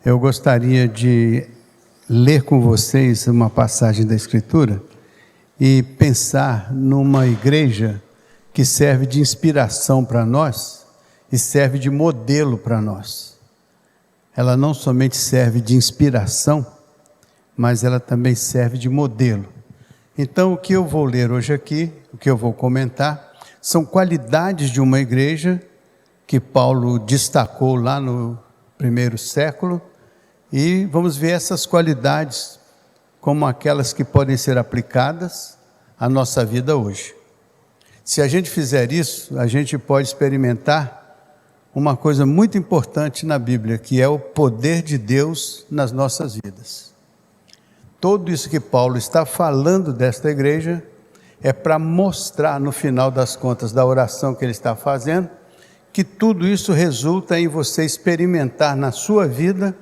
Eu gostaria de ler com vocês uma passagem da Escritura e pensar numa igreja que serve de inspiração para nós e serve de modelo para nós. Ela não somente serve de inspiração, mas ela também serve de modelo. Então, o que eu vou ler hoje aqui, o que eu vou comentar, são qualidades de uma igreja que Paulo destacou lá no primeiro século, e vamos ver essas qualidades como aquelas que podem ser aplicadas à nossa vida hoje. Se a gente fizer isso, a gente pode experimentar uma coisa muito importante na Bíblia, que é o poder de Deus nas nossas vidas. Tudo isso que Paulo está falando desta igreja é para mostrar no final das contas da oração que ele está fazendo, que tudo isso resulta em você experimentar na sua vida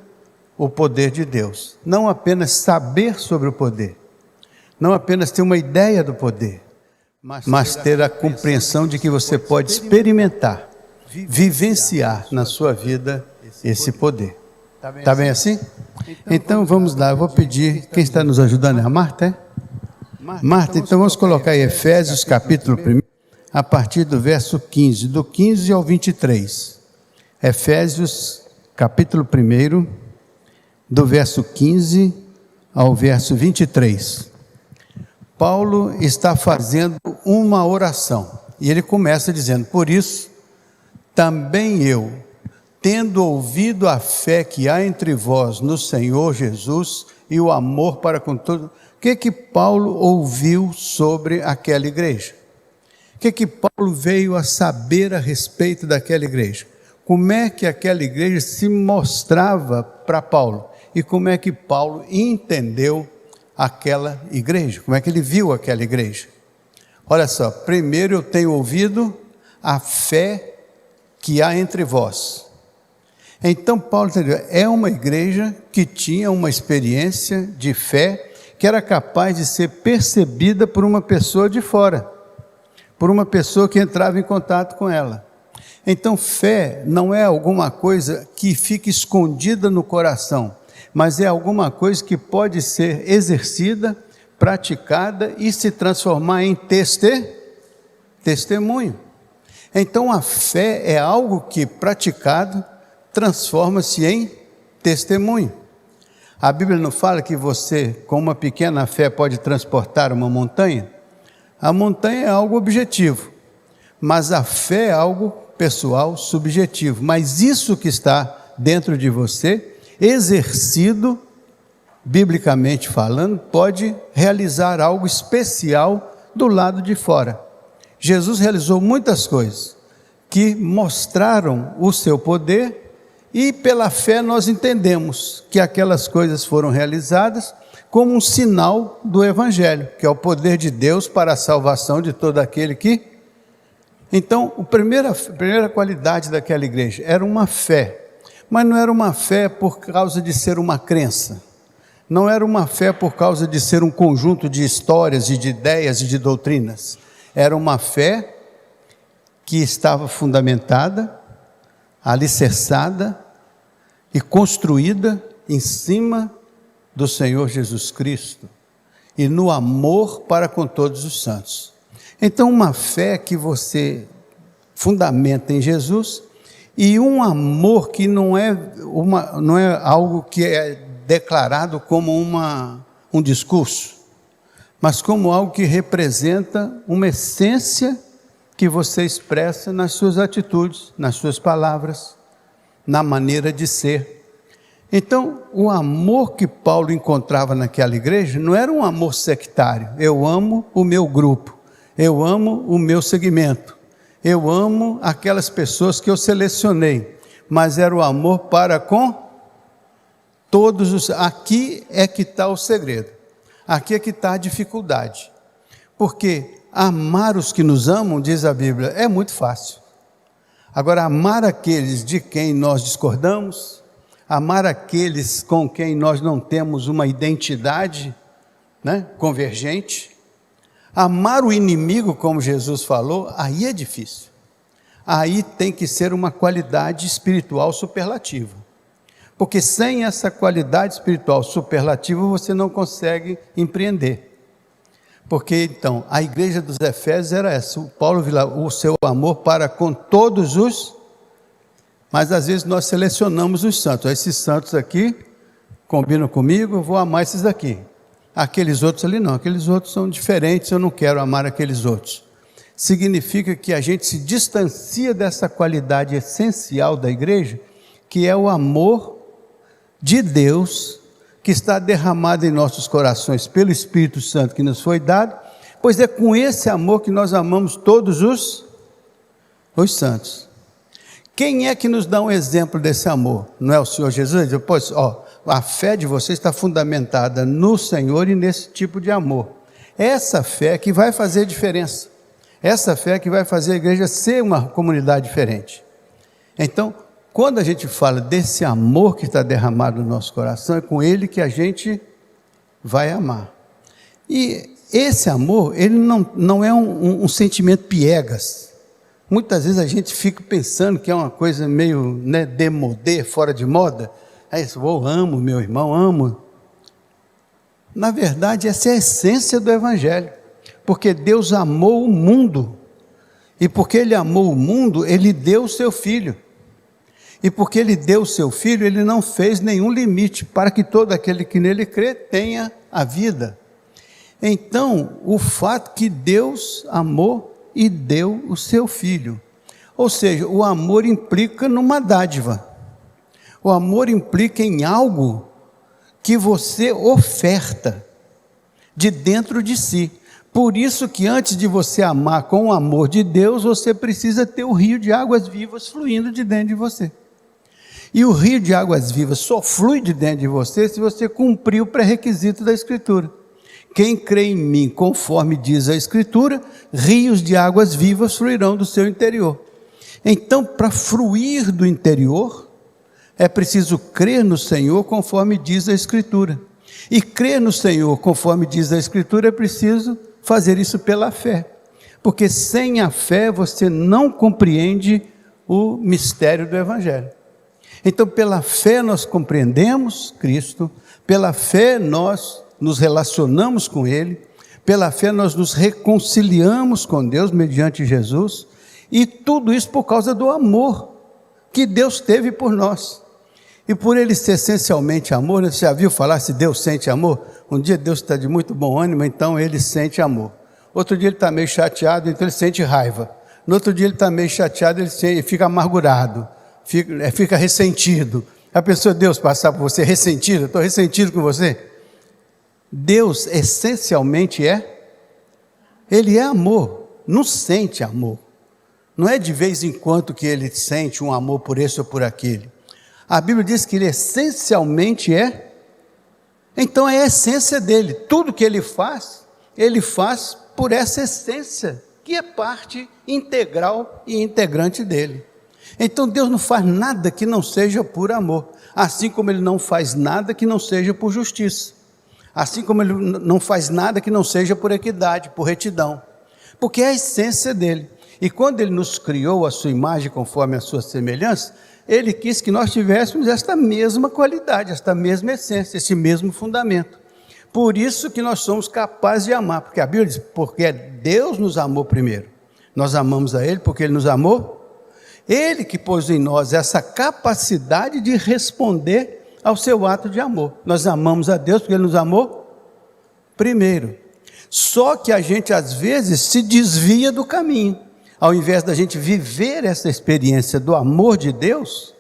o poder de Deus. Não apenas saber sobre o poder, não apenas ter uma ideia do poder, mas ter a compreensão de que você pode experimentar, vivenciar na sua vida esse poder. Está bem assim? Então vamos lá, eu vou pedir, quem está nos ajudando é a Marta, é? Marta, então vamos colocar aí Efésios capítulo 1, a partir do verso 15, do 15 ao 23. Efésios capítulo 1, do verso 15 ao verso 23. Paulo está fazendo uma oração, e ele começa dizendo: por isso, também eu, tendo ouvido a fé que há entre vós no Senhor Jesus e o amor para com todos. O que Paulo ouviu sobre aquela igreja? O que Paulo veio a saber a respeito daquela igreja? Como é que aquela igreja se mostrava para Paulo? E como é que Paulo entendeu aquela igreja? Como é que ele viu aquela igreja? Olha só, primeiro eu tenho ouvido a fé que há entre vós. Então Paulo entendeu, é uma igreja que tinha uma experiência de fé que era capaz de ser percebida por uma pessoa de fora, por uma pessoa que entrava em contato com ela. Então fé não é alguma coisa que fica escondida no coração, mas é alguma coisa que pode ser exercida, praticada e se transformar em testemunho. Então a fé é algo que praticado transforma-se em testemunho. A Bíblia não fala que você, com uma pequena fé, pode transportar uma montanha? A montanha é algo objetivo, mas a fé é algo pessoal, subjetivo. Mas isso que está dentro de você, exercido, biblicamente falando, pode realizar algo especial do lado de fora. Jesus realizou muitas coisas que mostraram o seu poder, e pela fé nós entendemos que aquelas coisas foram realizadas como um sinal do Evangelho, que é o poder de Deus para a salvação de todo aquele que... Então, a primeira qualidade daquela igreja era uma fé. Mas não era uma fé por causa de ser uma crença, não era uma fé por causa de ser um conjunto de histórias e de ideias e de doutrinas. Era uma fé que estava fundamentada, alicerçada e construída em cima do Senhor Jesus Cristo e no amor para com todos os santos. Então uma fé que você fundamenta em Jesus, e um amor que não é algo que é declarado como um discurso, mas como algo que representa uma essência que você expressa nas suas atitudes, nas suas palavras, na maneira de ser. Então, o amor que Paulo encontrava naquela igreja não era um amor sectário. Eu amo o meu grupo, eu amo o meu segmento, eu amo aquelas pessoas que eu selecionei, mas era o amor para com todos os... Aqui é que está o segredo, aqui é que está a dificuldade, porque amar os que nos amam, diz a Bíblia, é muito fácil. Agora, amar aqueles de quem nós discordamos, amar aqueles com quem nós não temos uma identidade, convergente, amar o inimigo, como Jesus falou, aí é difícil. Aí tem que ser uma qualidade espiritual superlativa. Porque sem essa qualidade espiritual superlativa, você não consegue empreender. Porque então, a igreja dos Efésios era essa, o Paulo vila o seu amor para com todos os, mas às vezes nós selecionamos os santos. Esses santos aqui combinam comigo, eu vou amar esses daqui. Aqueles outros ali não, aqueles outros são diferentes, eu não quero amar aqueles outros. Significa que a gente se distancia dessa qualidade essencial da igreja, que é o amor de Deus, que está derramado em nossos corações pelo Espírito Santo que nos foi dado, pois é com esse amor que nós amamos todos os santos. Quem é que nos dá um exemplo desse amor? Não é o Senhor Jesus? Pois, a fé de vocês está fundamentada no Senhor e nesse tipo de amor. Essa fé que vai fazer diferença. Essa fé que vai fazer a igreja ser uma comunidade diferente. Então, quando a gente fala desse amor que está derramado no nosso coração, é com ele que a gente vai amar. E esse amor, ele não é um sentimento piegas. Muitas vezes a gente fica pensando que é uma coisa meio démodé, fora de moda. É isso, eu amo meu irmão, amo. Na verdade, essa é a essência do Evangelho. Porque Deus amou o mundo. E porque Ele amou o mundo, Ele deu o seu Filho. E porque Ele deu o seu Filho, Ele não fez nenhum limite para que todo aquele que nele crê tenha a vida. Então, o fato que Deus amou e deu o seu Filho. Ou seja, o amor implica numa dádiva. O amor implica em algo que você oferta de dentro de si. Por isso que antes de você amar com o amor de Deus, você precisa ter o rio de águas vivas fluindo de dentro de você. E o rio de águas vivas só flui de dentro de você se você cumprir o pré-requisito da Escritura. Quem crê em mim, conforme diz a Escritura, rios de águas vivas fluirão do seu interior. Então, para fluir do interior, é preciso crer no Senhor, conforme diz a Escritura. E crer no Senhor, conforme diz a Escritura, é preciso fazer isso pela fé. Porque sem a fé, você não compreende o mistério do Evangelho. Então, pela fé nós compreendemos Cristo, pela fé nós nos relacionamos com Ele, pela fé nós nos reconciliamos com Deus mediante Jesus, e tudo isso por causa do amor que Deus teve por nós. E por Ele ser essencialmente amor, você já viu falar se Deus sente amor? Um dia Deus está de muito bom ânimo, então Ele sente amor. Outro dia Ele está meio chateado, então Ele sente raiva. No outro dia Ele está meio chateado, Ele fica amargurado. Fica ressentido. A pessoa, Deus passar por você ressentido, estou ressentido com você. Deus essencialmente Ele é amor, não sente amor. Não é de vez em quando que Ele sente um amor por esse ou por aquele. A Bíblia diz que Ele essencialmente então é a essência dEle. Tudo que Ele faz por essa essência, que é parte integral e integrante dEle. Então Deus não faz nada que não seja por amor, assim como Ele não faz nada que não seja por justiça, assim como Ele não faz nada que não seja por equidade, por retidão, porque é a essência dEle. E quando Ele nos criou a sua imagem conforme a sua semelhança, Ele quis que nós tivéssemos esta mesma qualidade, esta mesma essência, esse mesmo fundamento. Por isso que nós somos capazes de amar, porque a Bíblia diz, porque Deus nos amou primeiro. Nós amamos a Ele porque Ele nos amou. Ele que pôs em nós essa capacidade de responder ao seu ato de amor. Nós amamos a Deus porque Ele nos amou primeiro. Só que a gente às vezes se desvia do caminho. Ao invés da gente viver essa experiência do amor de Deus,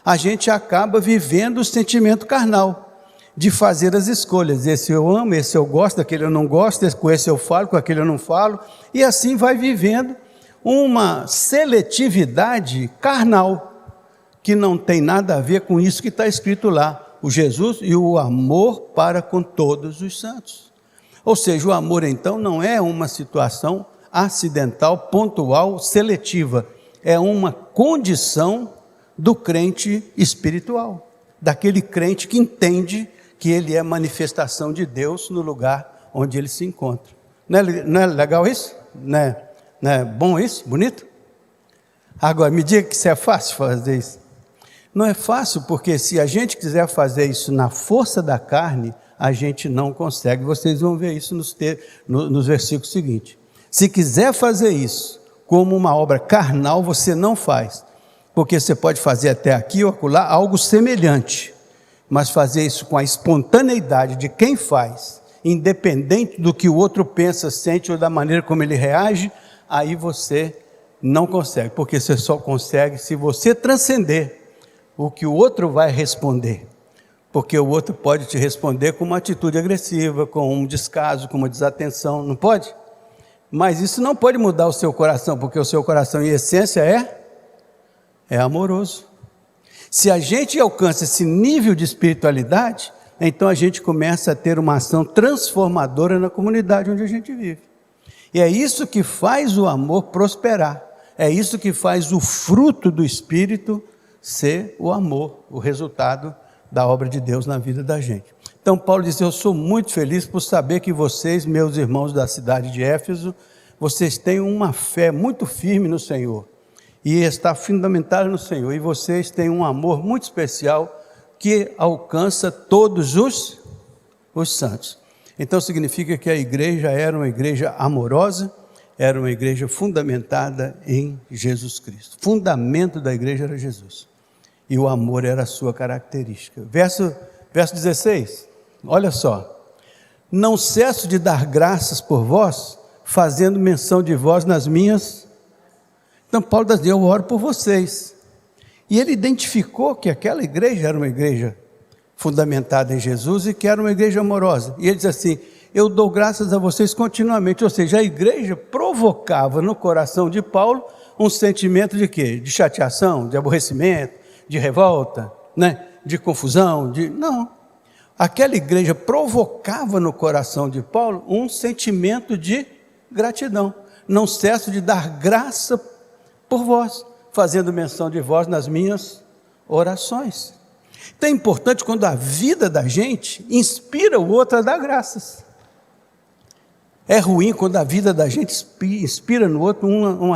a gente acaba vivendo o sentimento carnal, de fazer as escolhas. Esse eu amo, esse eu gosto, daquele eu não gosto, com esse eu falo, com aquele eu não falo, e assim vai vivendo uma seletividade carnal, que não tem nada a ver com isso que está escrito lá, o Jesus e o amor para com todos os santos. Ou seja, o amor então não é uma situação acidental, pontual, seletiva, é uma condição do crente espiritual, daquele crente que entende que ele é manifestação de Deus no lugar onde ele se encontra. Não é legal isso? Não é bom isso? Bonito? Agora, me diga que isso é fácil fazer isso. Não é fácil, porque se a gente quiser fazer isso na força da carne, a gente não consegue. Vocês vão ver isso nos versículos seguintes. Se quiser fazer isso como uma obra carnal, você não faz. Porque você pode fazer até aqui ou acolá algo semelhante. Mas fazer isso com a espontaneidade de quem faz, independente do que o outro pensa, sente ou da maneira como ele reage, aí você não consegue. Porque você só consegue se você transcender o que o outro vai responder, porque o outro pode te responder com uma atitude agressiva, com um descaso, com uma desatenção, não pode? Mas isso não pode mudar o seu coração, porque o seu coração em essência é amoroso. Se a gente alcança esse nível de espiritualidade, então a gente começa a ter uma ação transformadora na comunidade onde a gente vive. E é isso que faz o amor prosperar, é isso que faz o fruto do Espírito ser o amor, o resultado da obra de Deus na vida da gente. Então Paulo diz, eu sou muito feliz por saber que vocês, meus irmãos da cidade de Éfeso, vocês têm uma fé muito firme no Senhor, e está fundamentada no Senhor, e vocês têm um amor muito especial, que alcança todos os santos. Então significa que a igreja era uma igreja amorosa, era uma igreja fundamentada em Jesus Cristo. O fundamento da igreja era Jesus. E o amor era a sua característica. Verso 16, olha só. Não cesso de dar graças por vós, fazendo menção de vós nas minhas... Então Paulo diz, eu oro por vocês. E ele identificou que aquela igreja era uma igreja fundamentada em Jesus e que era uma igreja amorosa. E ele diz assim, eu dou graças a vocês continuamente. Ou seja, a igreja provocava no coração de Paulo um sentimento de quê? De chateação, de aborrecimento, de revolta, né? De confusão, não. Aquela igreja provocava no coração de Paulo um sentimento de gratidão. Não cesso de dar graça por vós, fazendo menção de vós nas minhas orações. Então é importante quando a vida da gente inspira o outro a dar graças. É ruim quando a vida da gente inspira no outro um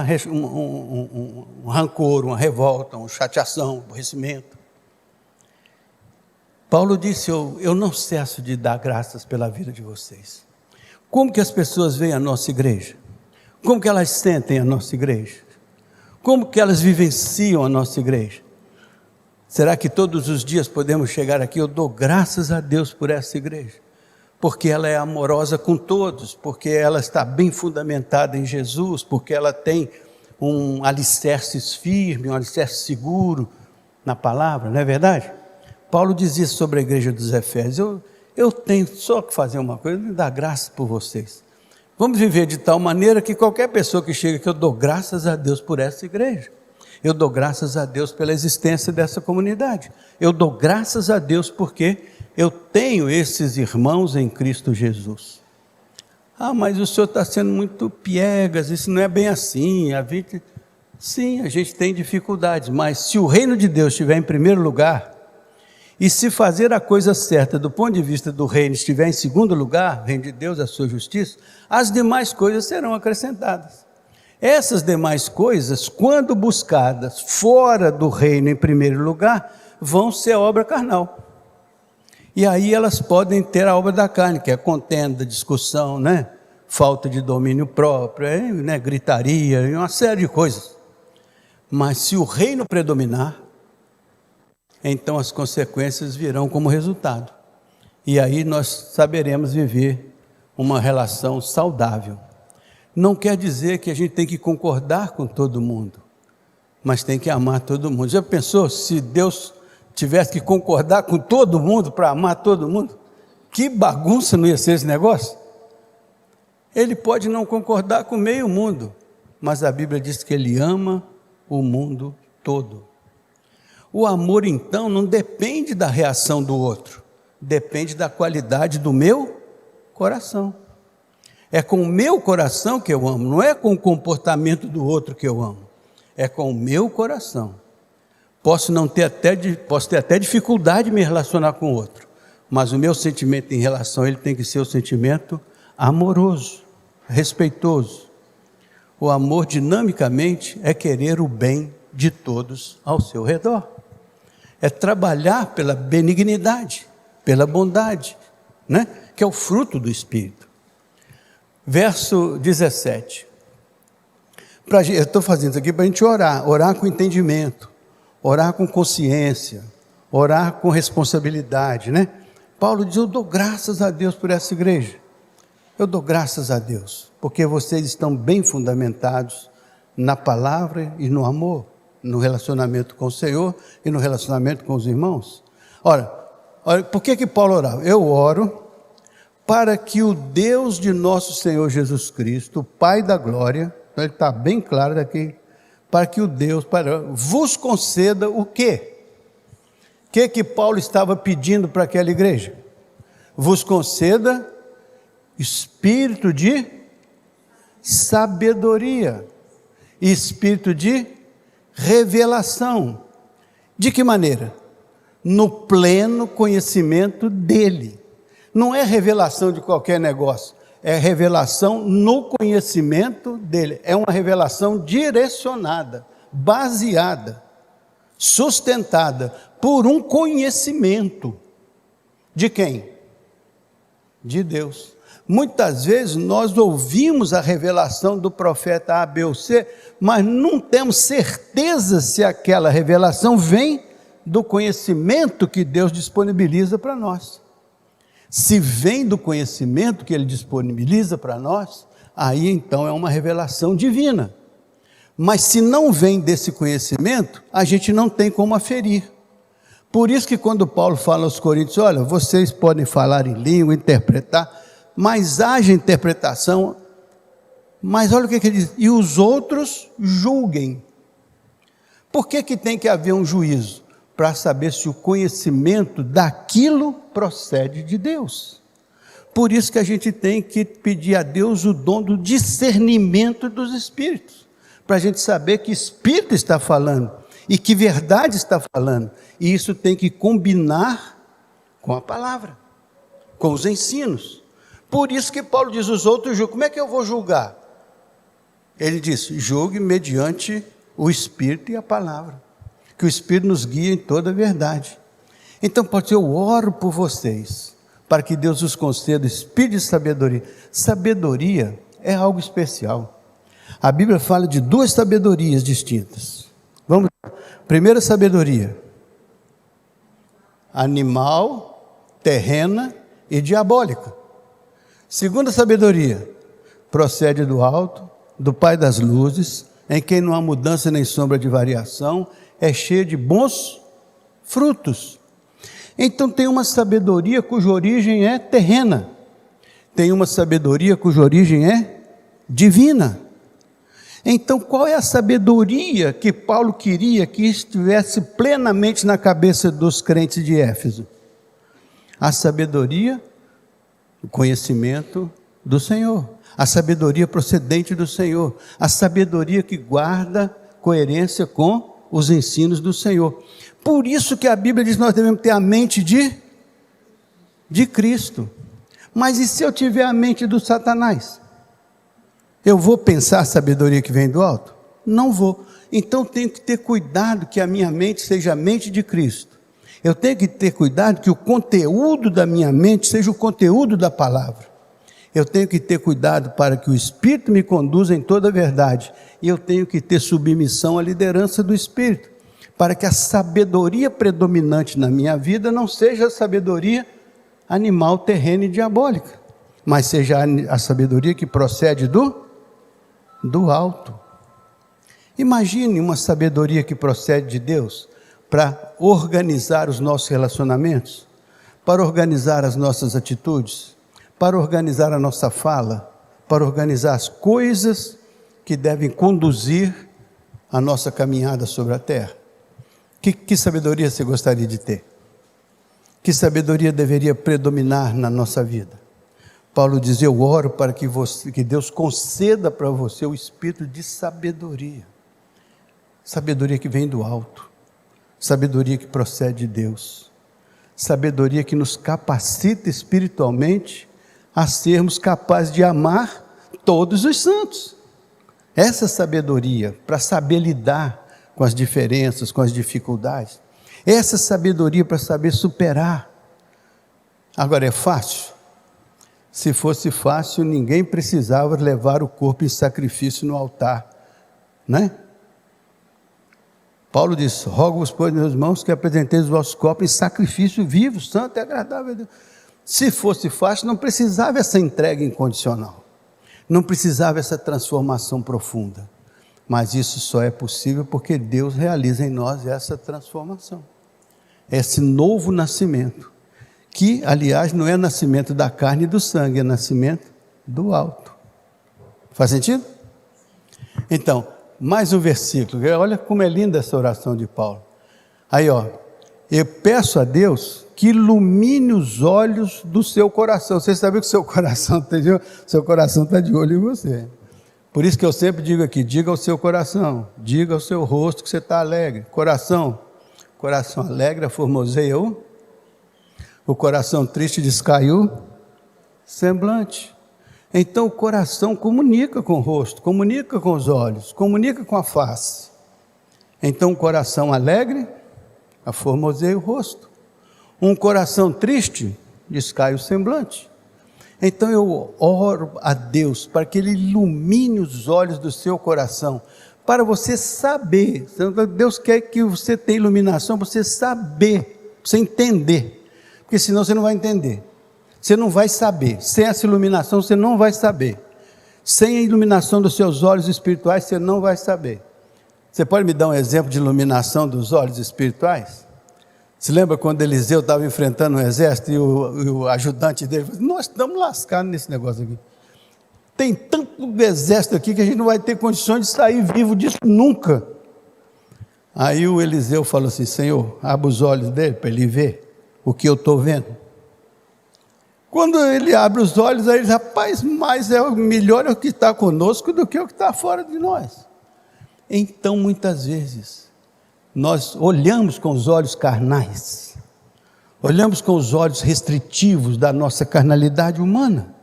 rancor, uma revolta, uma chateação, um aborrecimento. Paulo disse, eu não cesso de dar graças pela vida de vocês. Como que as pessoas veem a nossa igreja? Como que elas sentem a nossa igreja? Como que elas vivenciam a nossa igreja? Será que todos os dias podemos chegar aqui, eu dou graças a Deus por essa igreja? Porque ela é amorosa com todos, porque ela está bem fundamentada em Jesus, porque ela tem um alicerce firme, um alicerce seguro na palavra, não é verdade? Paulo dizia sobre a igreja dos Efésios, eu tenho só que fazer uma coisa, me dar graça por vocês. Vamos viver de tal maneira que qualquer pessoa que chega aqui, eu dou graças a Deus por essa igreja. Eu dou graças a Deus pela existência dessa comunidade. Eu dou graças a Deus porque eu tenho esses irmãos em Cristo Jesus. Mas o senhor está sendo muito piegas, isso não é bem assim. Sim, a gente tem dificuldades, mas se o reino de Deus estiver em primeiro lugar, e se fazer a coisa certa do ponto de vista do reino estiver em segundo lugar, o reino de Deus, a sua justiça, as demais coisas serão acrescentadas. Essas demais coisas, quando buscadas fora do reino em primeiro lugar, vão ser obra carnal. E aí elas podem ter a obra da carne, que é contenda, discussão, né? Falta de domínio próprio, né? Gritaria, uma série de coisas. Mas se o reino predominar, então as consequências virão como resultado. E aí nós saberemos viver uma relação saudável. Não quer dizer que a gente tem que concordar com todo mundo, mas tem que amar todo mundo. Já pensou se Deus tivesse que concordar com todo mundo para amar todo mundo? Que bagunça não ia ser esse negócio? Ele pode não concordar com meio mundo, mas a Bíblia diz que Ele ama o mundo todo. O amor, então, não depende da reação do outro, depende da qualidade do meu coração. É com o meu coração que eu amo, não é com o comportamento do outro que eu amo, é com o meu coração. Posso ter até dificuldade de me relacionar com o outro, mas o meu sentimento em relação a ele tem que ser o sentimento amoroso, respeitoso. O amor, dinamicamente, é querer o bem de todos ao seu redor. é trabalhar pela benignidade, pela bondade, né? Que é o fruto do Espírito. Verso 17. Eu estou fazendo isso aqui para a gente orar com entendimento, orar com consciência, orar com responsabilidade, né? Paulo diz: eu dou graças a Deus por essa igreja. Eu dou graças a Deus, porque vocês estão bem fundamentados na palavra e no amor, no relacionamento com o Senhor e no relacionamento com os irmãos. Ora, por que Paulo orava? Eu oro para que o Deus de nosso Senhor Jesus Cristo, o Pai da glória, então ele está bem claro daqui, para que o Deus vos conceda o quê? O que Paulo estava pedindo para aquela igreja? Vos conceda espírito de sabedoria e espírito de revelação. De que maneira? No pleno conhecimento dele. Não é revelação de qualquer negócio, é revelação no conhecimento dele. É uma revelação direcionada, baseada, sustentada por um conhecimento. De quem? De Deus. Muitas vezes nós ouvimos a revelação do profeta A, B ou C, mas não temos certeza se aquela revelação vem do conhecimento que Deus disponibiliza para nós. Se vem do conhecimento que Ele disponibiliza para nós, aí então é uma revelação divina. Mas se não vem desse conhecimento, a gente não tem como aferir. Por isso que quando Paulo fala aos Coríntios: olha, vocês podem falar em língua, interpretar, mas haja interpretação. Mas olha o que ele diz: e os outros julguem. Por que tem que haver um juízo? Para saber se o conhecimento daquilo procede de Deus. Por isso que a gente tem que pedir a Deus o dom do discernimento dos espíritos, para a gente saber que espírito está falando e que verdade está falando, e isso tem que combinar com a palavra, com os ensinos. Por isso que Paulo diz: os outros julgam. Como é que eu vou julgar? Ele diz: julgue mediante o Espírito e a palavra, que o Espírito nos guia em toda a verdade. Então pode ser: eu oro por vocês, para que Deus os conceda espírito de sabedoria. Sabedoria é algo especial. A Bíblia fala de duas sabedorias distintas. Vamos lá. Primeira sabedoria: animal, terrena e diabólica. Segunda sabedoria: procede do alto, do Pai das luzes, em quem não há mudança nem sombra de variação, é cheia de bons frutos. Então tem uma sabedoria cuja origem é terrena, tem uma sabedoria cuja origem é divina. Então qual é a sabedoria que Paulo queria que estivesse plenamente na cabeça dos crentes de Éfeso? A sabedoria, o conhecimento do Senhor, a sabedoria procedente do Senhor, a sabedoria que guarda coerência com os ensinos do Senhor. Por isso que a Bíblia diz que nós devemos ter a mente de Cristo. Mas e se eu tiver a mente do Satanás? Eu vou pensar a sabedoria que vem do alto? Não vou. Então tenho que ter cuidado que a minha mente seja a mente de Cristo. Eu tenho que ter cuidado que o conteúdo da minha mente seja o conteúdo da palavra. Eu tenho que ter cuidado para que o Espírito me conduza em toda a verdade. E eu tenho que ter submissão à liderança do Espírito, para que a sabedoria predominante na minha vida não seja a sabedoria animal, terrena e diabólica, mas seja a sabedoria que procede do alto. Imagine uma sabedoria que procede de Deus para organizar os nossos relacionamentos, para organizar as nossas atitudes, para organizar a nossa fala, para organizar as coisas que devem conduzir a nossa caminhada sobre a terra. Que sabedoria você gostaria de ter? Que sabedoria deveria predominar na nossa vida? Paulo diz: eu oro para que Deus conceda para você o espírito de sabedoria. Sabedoria que vem do alto, sabedoria que procede de Deus, sabedoria que nos capacita espiritualmente a sermos capazes de amar todos os santos. Essa sabedoria para saber lidar com as diferenças, com as dificuldades. Essa sabedoria para saber superar. Agora, é fácil? Se fosse fácil, ninguém precisava levar o corpo em sacrifício no altar, né? Paulo diz: rogo-vos, pois, meus irmãos, que apresenteis os vossos corpos em sacrifício vivo, santo e agradável a Deus. Se fosse fácil, não precisava essa entrega incondicional, não precisava essa transformação profunda, mas isso só é possível porque Deus realiza em nós essa transformação, esse novo nascimento, que aliás não é nascimento da carne e do sangue, é nascimento do alto. Faz sentido? Então, mais um versículo, olha como é linda essa oração de Paulo. Aí, ó, eu peço a Deus que ilumine os olhos do seu coração. Você sabe que o seu coração está de olho em você. Por isso que eu sempre digo aqui: diga ao seu coração, diga ao seu rosto que você está alegre. Coração alegre formoseia o coração triste descaiu semblante. Então o coração comunica com o rosto, comunica com os olhos, comunica com a face. Então um coração alegre aformoseia o rosto. Um coração triste descai o semblante. Então eu oro a Deus para que Ele ilumine os olhos do seu coração, para você saber. Deus quer que você tenha iluminação para você saber, para você entender, porque senão você não vai entender. Você não vai saber. Sem essa iluminação você não vai saber. Sem a iluminação dos seus olhos espirituais você não vai saber. Você pode me dar um exemplo de iluminação dos olhos espirituais? Se lembra quando Eliseu estava enfrentando um exército e o ajudante dele falou: nós estamos lascados nesse negócio aqui. Tem tanto exército aqui que a gente não vai ter condições de sair vivo disso nunca. Aí o Eliseu falou assim: Senhor, abre os olhos dele para ele ver o que eu estou vendo. Quando ele abre os olhos, aí ele diz: rapaz, mas melhor é o que está conosco do que o que está fora de nós. Então muitas vezes nós olhamos com os olhos carnais, olhamos com os olhos restritivos da nossa carnalidade humana,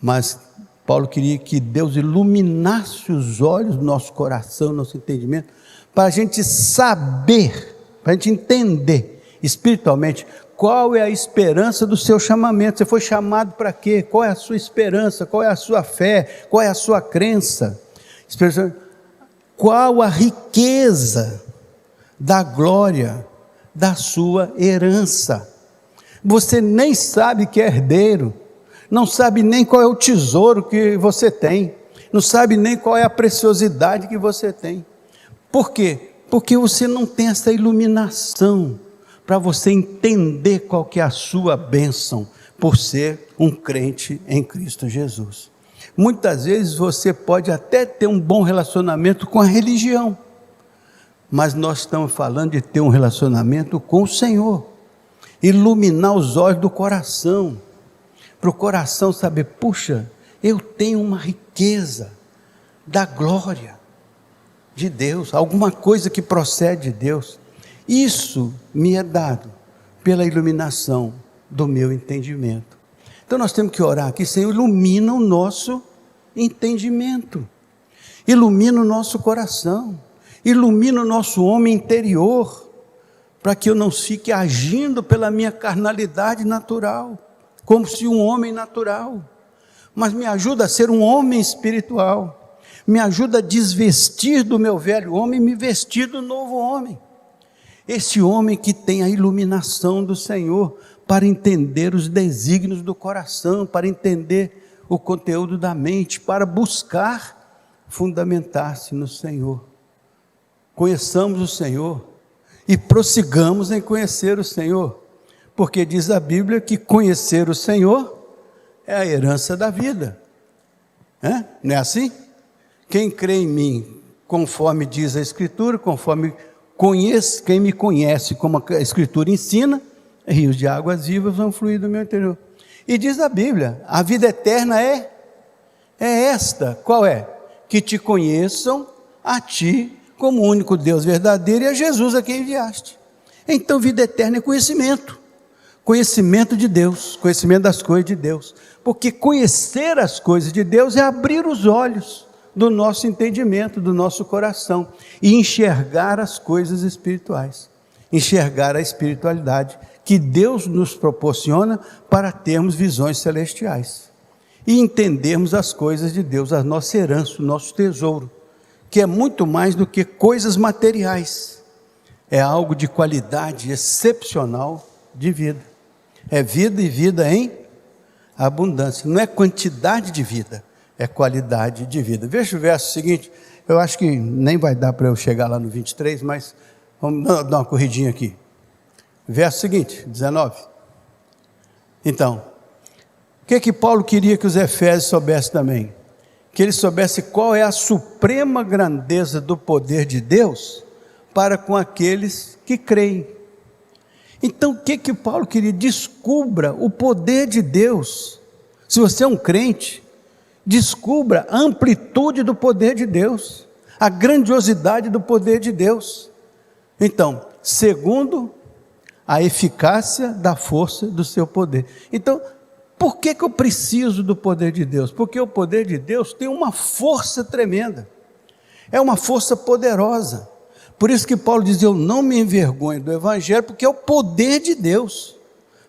mas Paulo queria que Deus iluminasse os olhos do nosso coração, nosso entendimento, para a gente saber, para a gente entender espiritualmente qual é a esperança do seu chamamento. Você foi chamado para quê? Qual é a sua esperança? Qual é a sua fé? Qual é a sua crença? Qual a riqueza da glória da sua herança? Você nem sabe que é herdeiro, não sabe nem qual é o tesouro que você tem, não sabe nem qual é a preciosidade que você tem. Por quê? Porque você não tem essa iluminação para você entender qual que é a sua bênção por ser um crente em Cristo Jesus. Muitas vezes você pode até ter um bom relacionamento com a religião, mas nós estamos falando de ter um relacionamento com o Senhor, iluminar os olhos do coração, para o coração saber: puxa, eu tenho uma riqueza da glória de Deus, alguma coisa que procede de Deus. Isso me é dado pela iluminação do meu entendimento. Então nós temos que orar aqui: Senhor, ilumina o nosso entendimento, ilumina o nosso coração, ilumina o nosso homem interior, para que eu não fique agindo pela minha carnalidade natural, como se um homem natural, mas me ajuda a ser um homem espiritual, me ajuda a desvestir do meu velho homem e me vestir do novo homem. Esse homem que tem a iluminação do Senhor para entender os desígnios do coração, para entender o conteúdo da mente, para buscar fundamentar-se no Senhor. Conheçamos o Senhor e prossigamos em conhecer o Senhor, porque diz a Bíblia que conhecer o Senhor é a herança da vida. Não é assim? Quem crê em mim, conforme diz a Escritura, conforme quem me conhece, como a Escritura ensina, rios de águas vivas vão fluir do meu interior. E diz a Bíblia: a vida eterna é esta. Qual é? Que te conheçam a ti como o único Deus verdadeiro e a Jesus a quem enviaste. Então vida eterna é conhecimento de Deus, conhecimento das coisas de Deus, porque conhecer as coisas de Deus é abrir os olhos do nosso entendimento, do nosso coração, e enxergar as coisas espirituais, enxergar a espiritualidade que Deus nos proporciona para termos visões celestiais e entendermos as coisas de Deus, a nossa herança, o nosso tesouro, que é muito mais do que coisas materiais, é algo de qualidade excepcional de vida, é vida e vida em abundância, não é quantidade de vida, é qualidade de vida. Veja o verso seguinte, eu acho que nem vai dar para eu chegar lá no 23, mas vamos dar uma corridinha aqui. Verso seguinte, 19. Então, o que Paulo queria que os efésios soubessem também? Que eles soubessem qual é a suprema grandeza do poder de Deus para com aqueles que creem. Então, o que Paulo queria? Descubra o poder de Deus. Se você é um crente, descubra a amplitude do poder de Deus, a grandiosidade do poder de Deus. Então, segundo a eficácia da força do seu poder. Então, por que eu preciso do poder de Deus? Porque o poder de Deus tem uma força tremenda, é uma força poderosa. Por isso que Paulo diz, eu não me envergonho do Evangelho, porque é o poder de Deus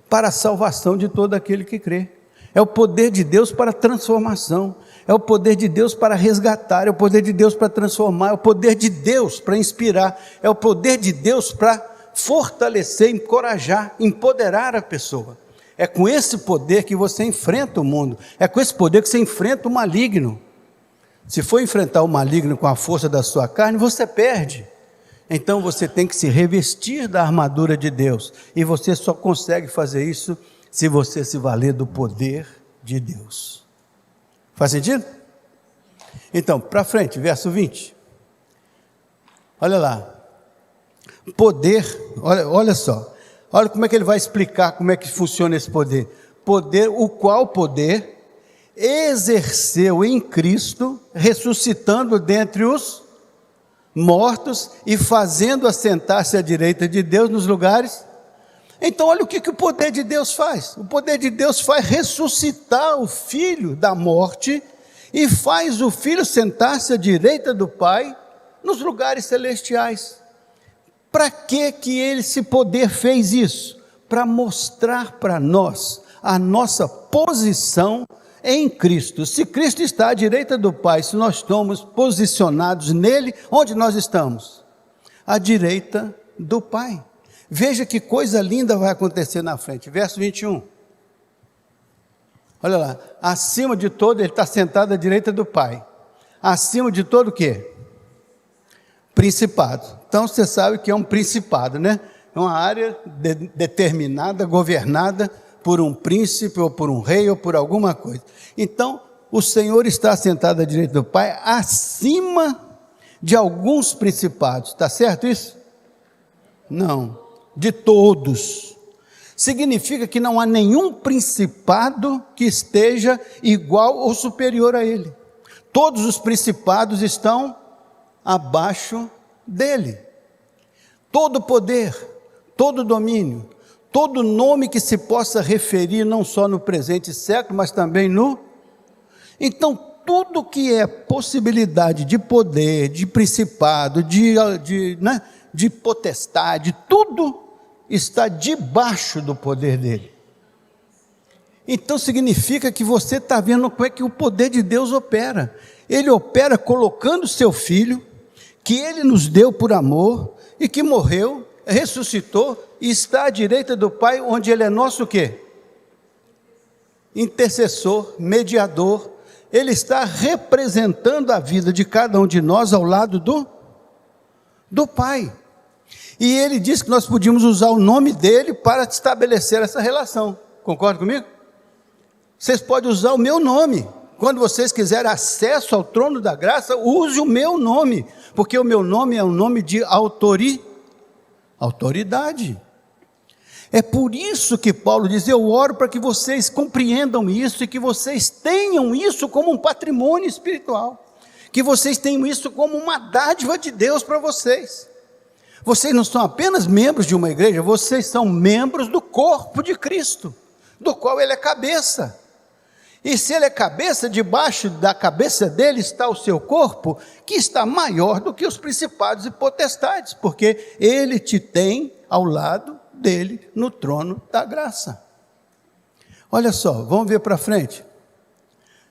para a salvação de todo aquele que crê. É o poder de Deus para a transformação, é o poder de Deus para resgatar, é o poder de Deus para transformar, é o poder de Deus para inspirar, é o poder de Deus para fortalecer, encorajar, empoderar a pessoa. É com esse poder que você enfrenta o mundo, é com esse poder que você enfrenta o maligno. Se for enfrentar o maligno com a força da sua carne, você perde. Então você tem que se revestir da armadura de Deus, e você só consegue fazer isso se você se valer do poder de Deus. Faz sentido? Então, para frente, verso 20. Olha lá. Poder, olha só. Olha como é que ele vai explicar como é que funciona esse poder. Poder, o qual poder exerceu em Cristo, ressuscitando dentre os mortos e fazendo assentar-se à direita de Deus nos lugares. Então olha o que o poder de Deus faz. O poder de Deus faz ressuscitar o Filho da morte e faz o Filho sentar-se à direita do Pai nos lugares celestiais. Para que esse poder fez isso? Para mostrar para nós a nossa posição em Cristo. Se Cristo está à direita do Pai, se nós estamos posicionados nele, onde nós estamos? À direita do Pai. Veja que coisa linda vai acontecer na frente, verso 21. Olha lá, acima de todo, ele está sentado à direita do Pai. Acima de todo o quê? Principado. Então você sabe que é um principado, né? É uma área determinada, governada por um príncipe, ou por um rei, ou por alguma coisa. Então, o Senhor está sentado à direita do Pai, acima de alguns principados. Está certo isso? Não, de todos. Significa que não há nenhum principado que esteja igual ou superior a ele. Todos os principados estão abaixo dele. Todo poder, todo domínio, todo nome que se possa referir, não só no presente século, mas também no... Então, tudo que é possibilidade de poder, de principado, de potestade, tudo está debaixo do poder dele. Então significa que você está vendo como é que o poder de Deus opera. Ele opera colocando seu Filho, que Ele nos deu por amor, e que morreu, ressuscitou, e está à direita do Pai, onde Ele é nosso o quê? Intercessor, mediador. Ele está representando a vida de cada um de nós ao lado do Pai. E Ele disse que nós podíamos usar o nome dEle para estabelecer essa relação. Concorda comigo? Vocês podem usar o meu nome. Quando vocês quiserem acesso ao trono da graça, use o meu nome, porque o meu nome é um nome de autoridade. É por isso que Paulo diz, eu oro para que vocês compreendam isso e que vocês tenham isso como um patrimônio espiritual, que vocês tenham isso como uma dádiva de Deus para vocês. Vocês não são apenas membros de uma igreja, vocês são membros do corpo de Cristo, do qual Ele é cabeça. E se ele é cabeça, debaixo da cabeça dele está o seu corpo, que está maior do que os principados e potestades, porque ele te tem ao lado dele no trono da graça. Olha só, vamos ver para frente.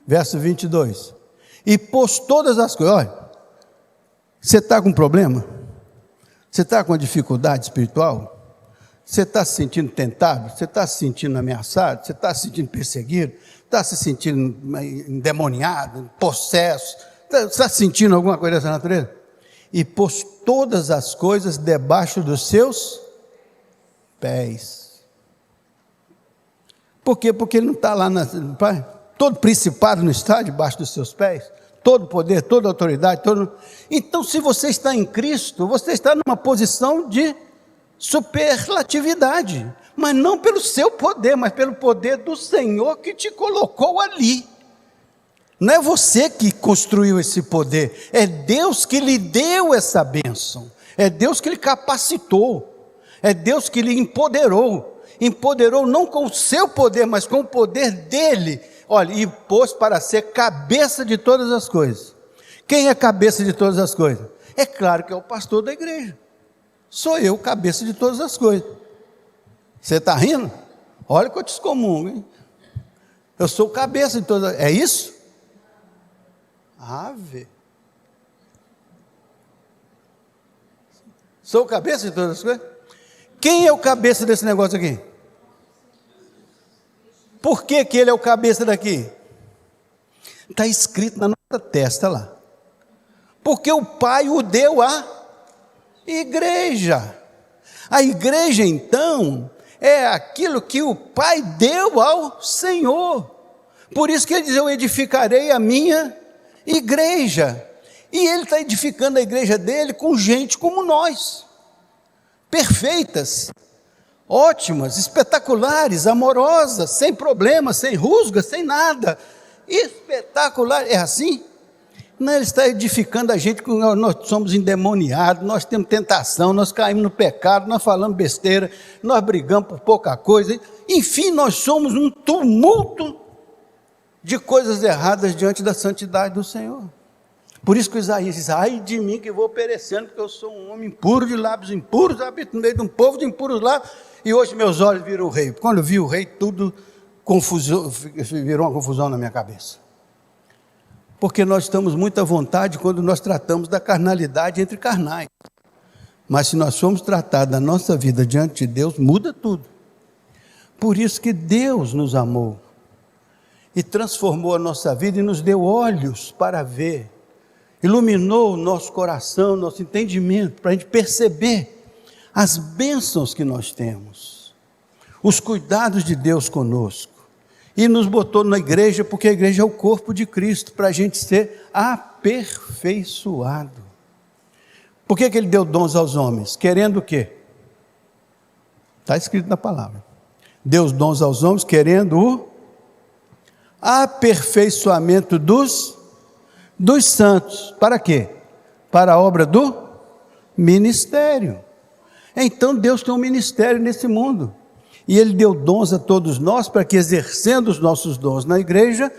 Verso 22. E pôs todas as coisas. Olha, você está com problema? Você está com dificuldade espiritual? Você está se sentindo tentado? Você está se sentindo ameaçado? Você está se sentindo perseguido? Está se sentindo endemoniado, possesso? Está sentindo alguma coisa dessa natureza? E pôs todas as coisas debaixo dos seus pés. Por quê? Porque ele não está lá, todo principado não está debaixo dos seus pés, todo poder, toda autoridade, Então, se você está em Cristo, você está numa posição de superlatividade, mas não pelo seu poder, mas pelo poder do Senhor que te colocou ali. Não é você que construiu esse poder, é Deus que lhe deu essa bênção, é Deus que lhe capacitou, é Deus que lhe empoderou não com o seu poder, mas com o poder dele. Olha, e pôs para ser cabeça de todas as coisas. Quem é cabeça de todas as coisas? É claro que é o pastor da igreja. Sou eu, cabeça de todas as coisas. Você está rindo? Olha que eu te excomungo, hein? Eu sou cabeça de todas as... É isso? Ave. Sou cabeça de todas as coisas? Quem é o cabeça desse negócio aqui? Por que que ele é o cabeça daqui? Está escrito na nossa testa lá. Porque o Pai o deu à igreja. A igreja, então, é aquilo que o Pai deu ao Senhor. Por isso que ele diz, eu edificarei a minha igreja. E ele está edificando a igreja dele com gente como nós. Perfeitas, ótimas, espetaculares, amorosas, sem problemas, sem rusga, sem nada. Espetacular, é assim? Não, ele está edificando a gente, nós somos endemoniados, nós temos tentação, nós caímos no pecado, nós falamos besteira, nós brigamos por pouca coisa, enfim, nós somos um tumulto de coisas erradas diante da santidade do Senhor. Por isso que Isaías diz, ai de mim que vou perecendo, porque eu sou um homem impuro, de lábios impuros, habito no meio de um povo de impuros lábios, e hoje meus olhos viram o rei. Quando eu vi o rei, tudo virou uma confusão na minha cabeça. Porque nós estamos muito à vontade quando nós tratamos da carnalidade entre carnais. Mas se nós formos tratar da nossa vida diante de Deus, muda tudo. Por isso que Deus nos amou e transformou a nossa vida e nos deu olhos para ver. Iluminou o nosso coração, nosso entendimento, para a gente perceber as bênçãos que nós temos, os cuidados de Deus conosco, e nos botou na igreja, porque a igreja é o corpo de Cristo, para a gente ser aperfeiçoado. Por que ele deu dons aos homens? Querendo o quê? Está escrito na palavra, deu os dons aos homens, querendo o aperfeiçoamento dos santos. Para quê? Para a obra do ministério. Então Deus tem um ministério nesse mundo, e Ele deu dons a todos nós, para que exercendo os nossos dons na igreja,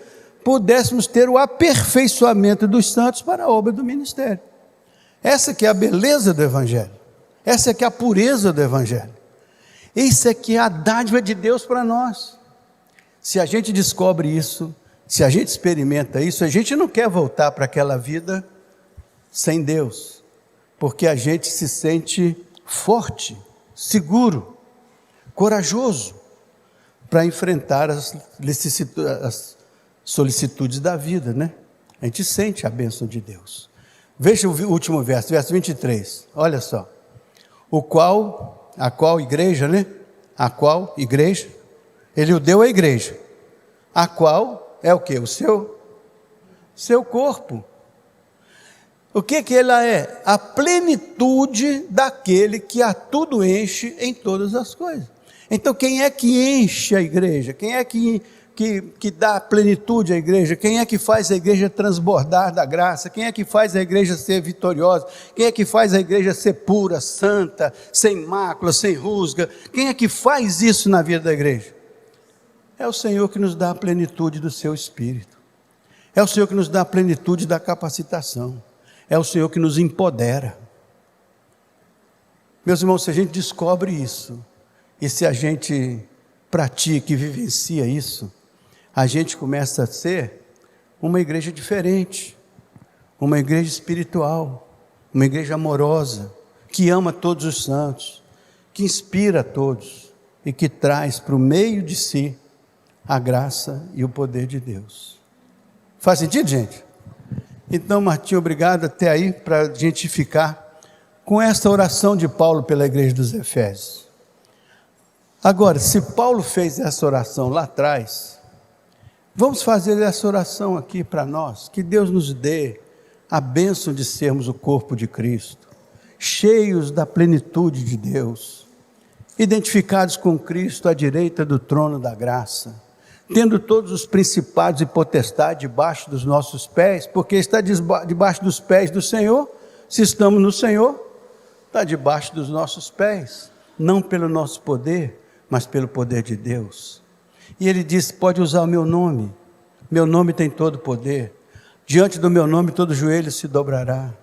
pudéssemos ter o aperfeiçoamento dos santos para a obra do ministério. Essa que é a beleza do Evangelho, essa que é a pureza do Evangelho, isso é que é a dádiva de Deus para nós. Se a gente descobre isso, se a gente experimenta isso, a gente não quer voltar para aquela vida sem Deus, porque a gente se sente forte, seguro, corajoso, para enfrentar as solicitudes da vida, né? A gente sente a bênção de Deus. Veja o último verso, verso 23, olha só. A qual igreja, né? A qual igreja, Ele o deu à igreja, a qual é o quê? O seu corpo. O que ela é? A plenitude daquele que a tudo enche em todas as coisas. Então quem é que enche a igreja? Quem é que dá plenitude à igreja? Quem é que faz a igreja transbordar da graça? Quem é que faz a igreja ser vitoriosa? Quem é que faz a igreja ser pura, santa, sem mácula, sem rusga? Quem é que faz isso na vida da igreja? É o Senhor que nos dá a plenitude do seu Espírito. É o Senhor que nos dá a plenitude da capacitação. É o Senhor que nos empodera. Meus irmãos, se a gente descobre isso, e se a gente pratica e vivencia isso, a gente começa a ser uma igreja diferente, uma igreja espiritual, uma igreja amorosa, que ama todos os santos, que inspira a todos e que traz para o meio de si a graça e o poder de Deus. Faz sentido, gente? Então, Martinho, obrigado até aí para a gente ficar com essa oração de Paulo pela igreja dos Efésios. Agora, se Paulo fez essa oração lá atrás, vamos fazer essa oração aqui para nós, que Deus nos dê a bênção de sermos o corpo de Cristo, cheios da plenitude de Deus, identificados com Cristo à direita do trono da graça, tendo todos os principados e potestades debaixo dos nossos pés, porque está debaixo dos pés do Senhor. Se estamos no Senhor, está debaixo dos nossos pés, não pelo nosso poder, mas pelo poder de Deus. E ele disse: pode usar o meu nome tem todo o poder, diante do meu nome todo joelho se dobrará,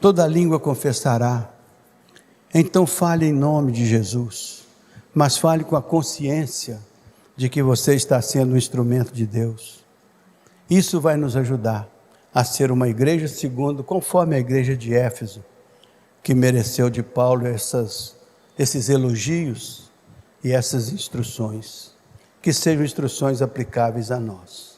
toda língua confessará. Então fale em nome de Jesus, mas fale com a consciência de que você está sendo um instrumento de Deus. Isso vai nos ajudar a ser uma igreja conforme a igreja de Éfeso, que mereceu de Paulo esses elogios e essas instruções, que sejam instruções aplicáveis a nós.